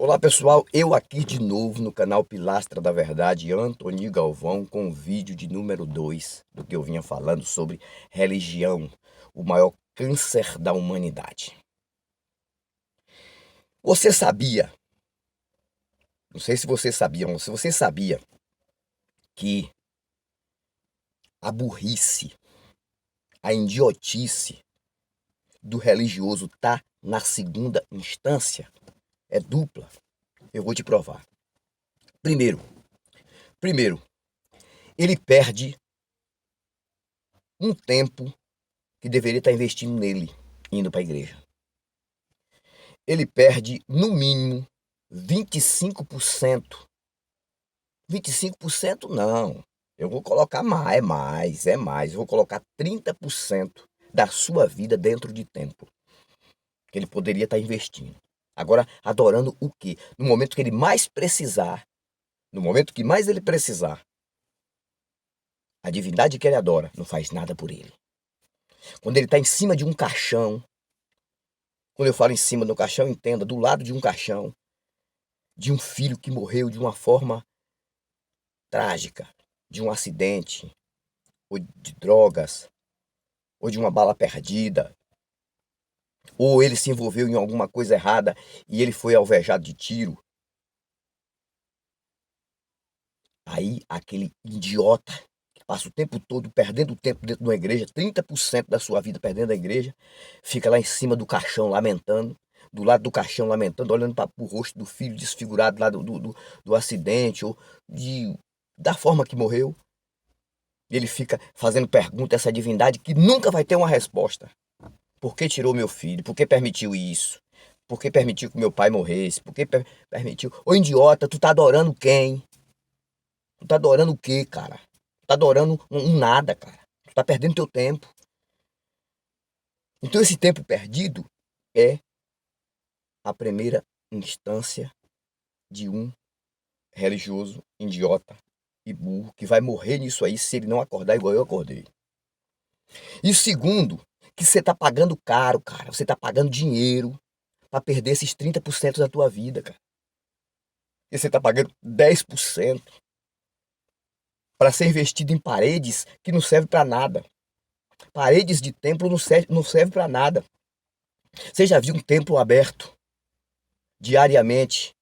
Olá pessoal, eu aqui de novo no canal Pilastra da Verdade, Antônio Galvão, com o vídeo de número 2 do que eu vinha falando sobre religião, o maior câncer da humanidade. Você sabia, não sei se você sabia, mas se você sabia que a burrice, a idiotice do religioso tá na segunda instância, é dupla, eu vou te provar. Primeiro, ele perde um tempo que deveria estar investindo nele, indo para a igreja. Ele perde, no mínimo, 25%. 25% não. Eu vou colocar mais, é mais. Eu vou colocar 30% da sua vida dentro de tempo que ele poderia estar investindo. Agora, adorando o quê? No momento que ele mais precisar, no momento que mais ele precisar, a divindade que ele adora não faz nada por ele. Quando ele está em cima de um caixão, quando eu falo em cima do caixão, entenda, do lado de um caixão, de um filho que morreu de uma forma trágica, de um acidente, ou de drogas, ou de uma bala perdida, ou ele se envolveu em alguma coisa errada e ele foi alvejado de tiro. Aí aquele idiota que passa o tempo todo perdendo tempo dentro de uma igreja, 30% da sua vida perdendo a igreja, fica lá em cima do caixão lamentando, do lado do caixão lamentando, olhando para o rosto do filho desfigurado lá do acidente, ou da forma que morreu. Ele fica fazendo pergunta a essa divindade que nunca vai ter uma resposta. Por que tirou meu filho? Por que permitiu isso? Por que permitiu que meu pai morresse? Por que permitiu? Ô idiota, tu tá adorando quem? Tu tá adorando o quê, cara? Tu tá adorando um nada, cara. Tu tá perdendo teu tempo. Então esse tempo perdido é a primeira instância de um religioso idiota e burro que vai morrer nisso aí se ele não acordar igual eu acordei. E o segundo, que você tá pagando caro, cara. Você tá pagando dinheiro para perder esses 30% da tua vida, cara. E você tá pagando 10% para ser investido em paredes que não servem para nada. Paredes de templo não serve para nada. Você já viu um templo aberto diariamente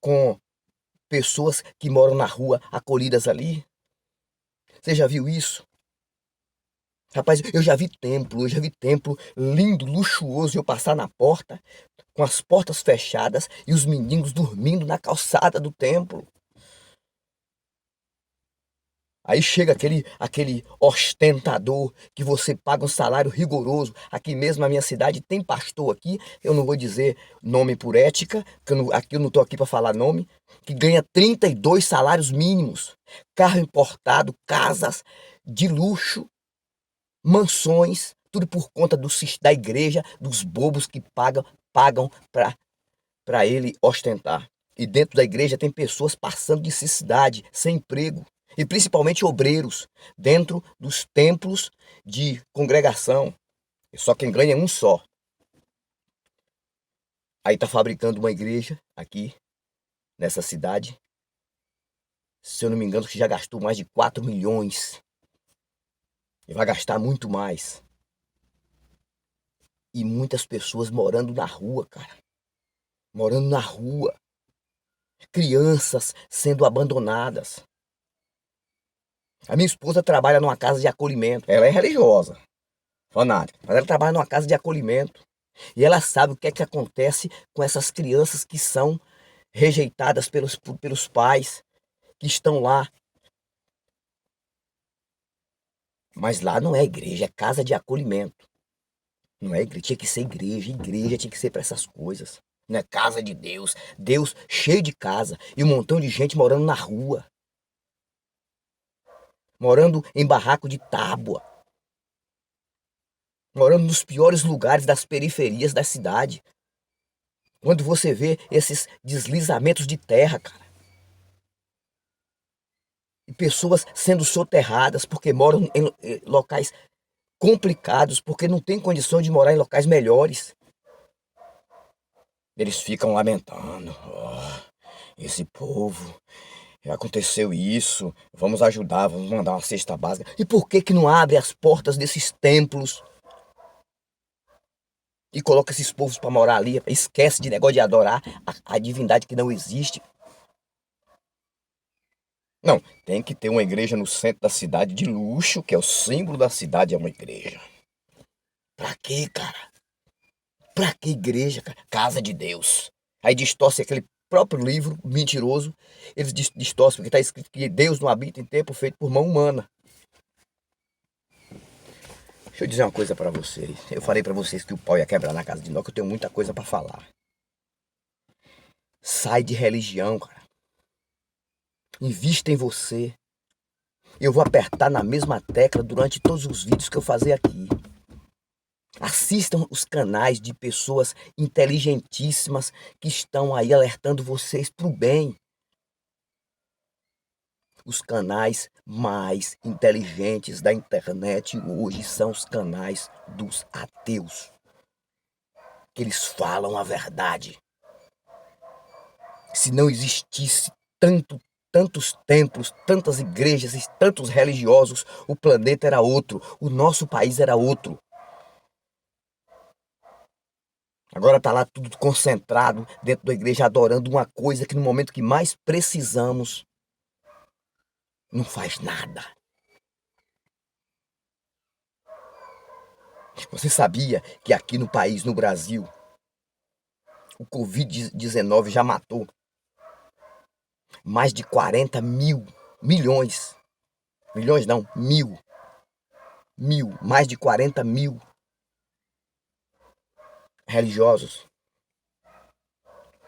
com pessoas que moram na rua acolhidas ali? Você já viu isso? Rapaz, eu já vi templo lindo, luxuoso, eu passar na porta, com as portas fechadas e os mendigos dormindo na calçada do templo. Aí chega aquele ostentador que você paga um salário rigoroso. Aqui mesmo na minha cidade tem pastor aqui, eu não vou dizer nome por ética, que aqui eu não estou aqui para falar nome, que ganha 32 salários mínimos, carro importado, casas de luxo, mansões, tudo por conta da igreja, dos bobos que pagam para ele ostentar. E dentro da igreja tem pessoas passando necessidade, sem emprego. E principalmente obreiros, dentro dos templos de congregação. Só quem ganha é um só. Aí está fabricando uma igreja aqui, nessa cidade. Se eu não me engano, que já gastou mais de 4 milhões. E vai gastar muito mais. E muitas pessoas morando na rua, cara. Morando na rua. Crianças sendo abandonadas. A minha esposa trabalha numa casa de acolhimento. Ela é religiosa, fanática, mas ela trabalha numa casa de acolhimento. E ela sabe o que é que acontece com essas crianças que são rejeitadas pelos pais, que estão lá. Mas lá não é igreja, é casa de acolhimento. Não é igreja, tinha que ser igreja. Igreja tinha que ser para essas coisas. Não é casa de Deus. Deus cheio de casa e um montão de gente morando na rua. Morando em barraco de tábua. Morando nos piores lugares das periferias da cidade. Quando você vê esses deslizamentos de terra, cara. E pessoas sendo soterradas porque moram em locais complicados, porque não tem condição de morar em locais melhores. Eles ficam lamentando. Esse povo, aconteceu isso, vamos ajudar, vamos mandar uma cesta básica. E por que que não abre as portas desses templos e coloca esses povos para morar ali? Esquece de negócio de adorar a divindade que não existe. Não, tem que ter uma igreja no centro da cidade de luxo, que é o símbolo da cidade, é uma igreja. Pra quê, cara? Pra que igreja, cara? Casa de Deus. Aí distorce aquele próprio livro mentiroso. Eles distorcem porque está escrito que Deus não habita em templo feito por mão humana. Deixa eu dizer uma coisa pra vocês. Eu falei pra vocês que o pau ia quebrar na casa de Nó, que eu tenho muita coisa pra falar. Sai de religião, cara. Invista em você. Eu vou apertar na mesma tecla durante todos os vídeos que eu fazer aqui. Assistam os canais de pessoas inteligentíssimas que estão aí alertando vocês pro bem. Os canais mais inteligentes da internet hoje são os canais dos ateus. Que eles falam a verdade. Se não existisse tantos templos, tantas igrejas e tantos religiosos, o planeta era outro, o nosso país era outro. Agora tá lá tudo concentrado dentro da igreja, adorando uma coisa que no momento que mais precisamos, não faz nada. Você sabia que aqui no país, no Brasil, o Covid-19 já matou mais de 40 milhões, não, mais de 40 mil religiosos,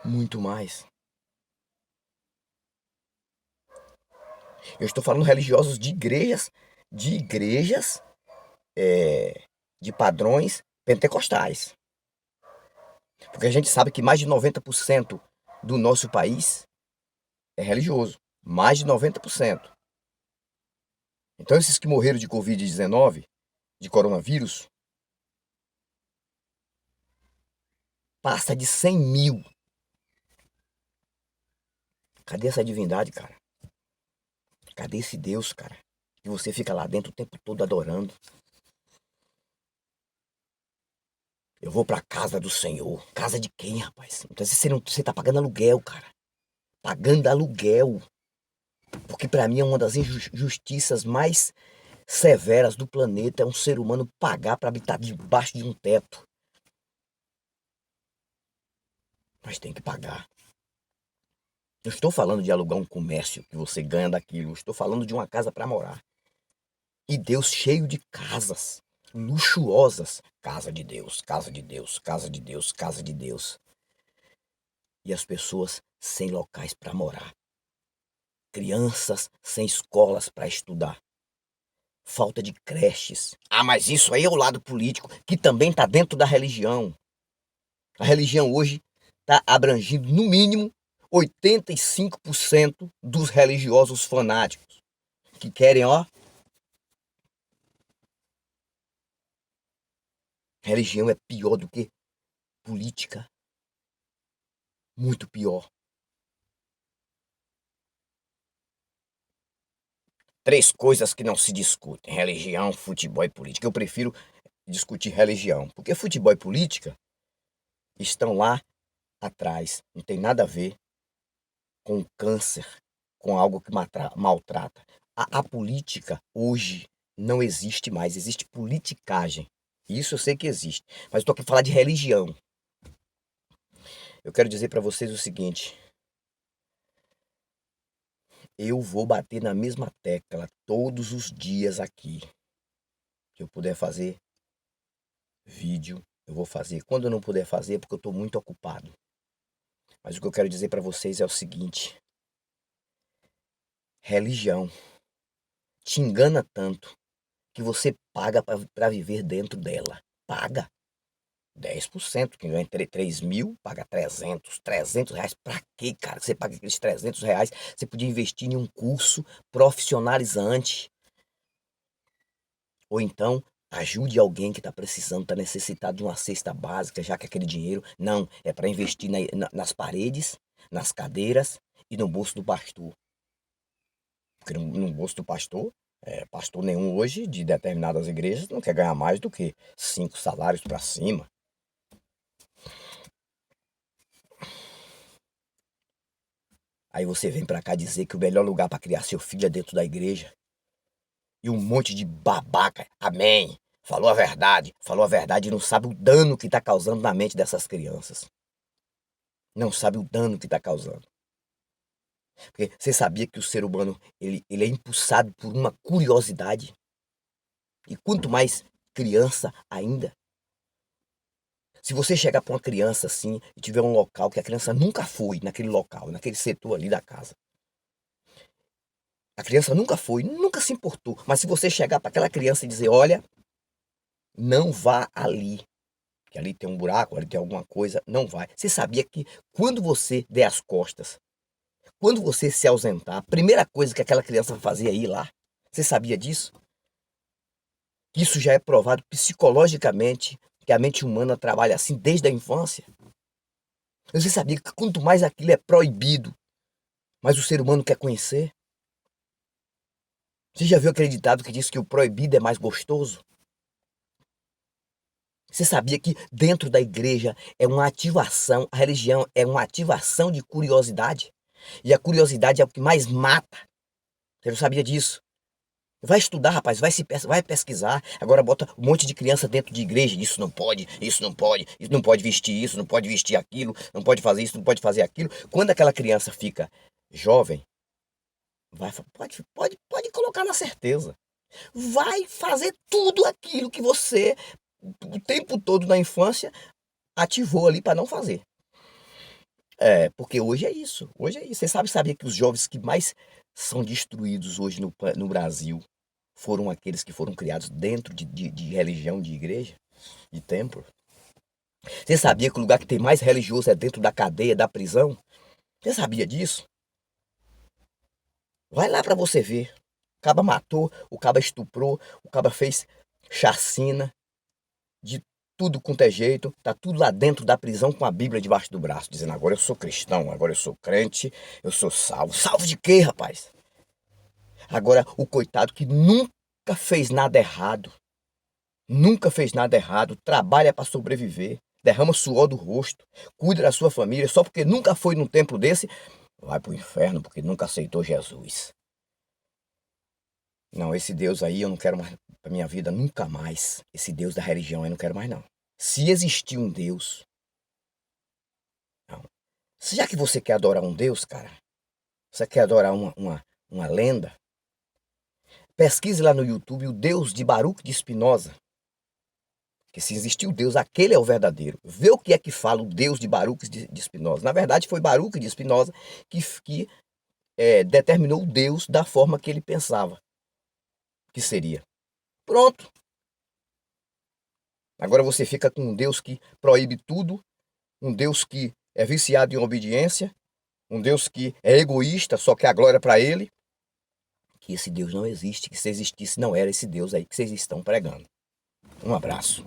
muito mais. Eu estou falando religiosos de igrejas de padrões pentecostais. Porque a gente sabe que mais de 90% do nosso país é religioso. Mais de 90%. Então esses que morreram de Covid-19, de coronavírus, passa de 100 mil. Cadê essa divindade, cara? Cadê esse Deus, cara? Que você fica lá dentro o tempo todo adorando. Eu vou pra casa do Senhor. Casa de quem, rapaz? Então você tá pagando aluguel, cara. Pagando aluguel. Porque pra mim é uma das injustiças mais severas do planeta é um ser humano pagar pra habitar debaixo de um teto. Mas tem que pagar. Eu estou falando de alugar um comércio que você ganha daquilo. Eu estou falando de uma casa pra morar. E Deus cheio de casas luxuosas. Casa de Deus, casa de Deus, casa de Deus, casa de Deus. E as pessoas sem locais para morar. Crianças sem escolas para estudar. Falta de creches. Ah, mas isso aí é o lado político, que também está dentro da religião. A religião hoje está abrangindo, no mínimo, 85% dos religiosos fanáticos. Que querem, ó. Religião é pior do que política. Muito pior. 3 coisas que não se discutem: religião, futebol e política. Eu prefiro discutir religião, porque futebol e política estão lá atrás. Não tem nada a ver com o câncer, com algo que maltrata. A política hoje não existe mais, existe politicagem. Isso eu sei que existe, mas eu estou aqui falar de religião. Eu quero dizer para vocês o seguinte: eu vou bater na mesma tecla todos os dias aqui. Se eu puder fazer vídeo, eu vou fazer. Quando eu não puder fazer, é porque eu estou muito ocupado. Mas o que eu quero dizer para vocês é o seguinte: religião te engana tanto que você paga para viver dentro dela. Paga 10%. Quem ganha entre 3 mil, paga 300 reais. Pra quê, cara? Você paga aqueles 300 reais, você podia investir em um curso profissionalizante. Ou então, Ajude alguém que está precisando, está necessitado de uma cesta básica, já que aquele dinheiro não é para investir nas paredes, nas cadeiras e no bolso do pastor. Porque no bolso do pastor, pastor nenhum hoje de determinadas igrejas não quer ganhar mais do que 5 salários para cima. Aí você vem para cá dizer que o melhor lugar para criar seu filho é dentro da igreja. E um monte de babaca, amém, falou a verdade e não sabe o dano que está causando na mente dessas crianças. Não sabe o dano que está causando. Porque você sabia que o ser humano ele é impulsado por uma curiosidade? E quanto mais criança ainda. Se você chegar para uma criança assim e tiver um local que a criança nunca foi naquele local, naquele setor ali da casa. A criança nunca foi, nunca se importou. Mas se você chegar para aquela criança e dizer, olha, não vá ali, que ali tem um buraco, ali tem alguma coisa, não vai. Você sabia que quando você der as costas, quando você se ausentar, a primeira coisa que aquela criança vai fazer é ir lá? Você sabia disso? Isso já é provado psicologicamente, que a mente humana trabalha assim desde a infância. Você sabia que quanto mais aquilo é proibido, mais o ser humano quer conhecer? Você já viu aquele ditado que diz que o proibido é mais gostoso? Você sabia que dentro da igreja é uma ativação, a religião é uma ativação de curiosidade? E a curiosidade é o que mais mata. Você não sabia disso? Vai estudar, rapaz, vai pesquisar. Agora bota um monte de criança dentro de igreja. Isso não pode, isso não pode vestir isso, não pode vestir aquilo, não pode fazer isso, não pode fazer aquilo. Quando aquela criança fica jovem, pode colocar na certeza. Vai fazer tudo aquilo que você, o tempo todo na infância, ativou ali para não fazer. Porque hoje é isso. Hoje é isso. Você sabia que os jovens que mais são destruídos hoje no Brasil foram aqueles que foram criados dentro de religião, de igreja, de templo? Você sabia que o lugar que tem mais religioso é dentro da cadeia, da prisão? Você sabia disso? Vai lá para você ver. O caba matou, o caba estuprou, o caba fez chacina, de tudo quanto é jeito, tá tudo lá dentro da prisão com a Bíblia debaixo do braço, dizendo agora eu sou cristão, agora eu sou crente, eu sou salvo. Salvo de quê, rapaz? Agora, o coitado que nunca fez nada errado, nunca fez nada errado, trabalha para sobreviver, derrama suor do rosto, cuida da sua família, só porque nunca foi num templo desse, vai pro inferno porque nunca aceitou Jesus. Não, esse Deus aí eu não quero mais pra minha vida, nunca mais. Esse Deus da religião eu não quero mais, não. Se existir um Deus, não. Já que você quer adorar um Deus, cara, você quer adorar uma lenda, pesquise lá no YouTube o Deus de Baruch de Spinoza. Que se existiu Deus, aquele é o verdadeiro. Vê o que é que fala o Deus de Baruch de Spinoza. Na verdade, foi Baruch de Spinoza que determinou o Deus da forma que ele pensava que seria. Pronto. Agora você fica com um Deus que proíbe tudo, um Deus que é viciado em obediência, um Deus que é egoísta, só quer a glória para ele. Que esse Deus não existe, que se existisse não era esse Deus aí que vocês estão pregando. Um abraço.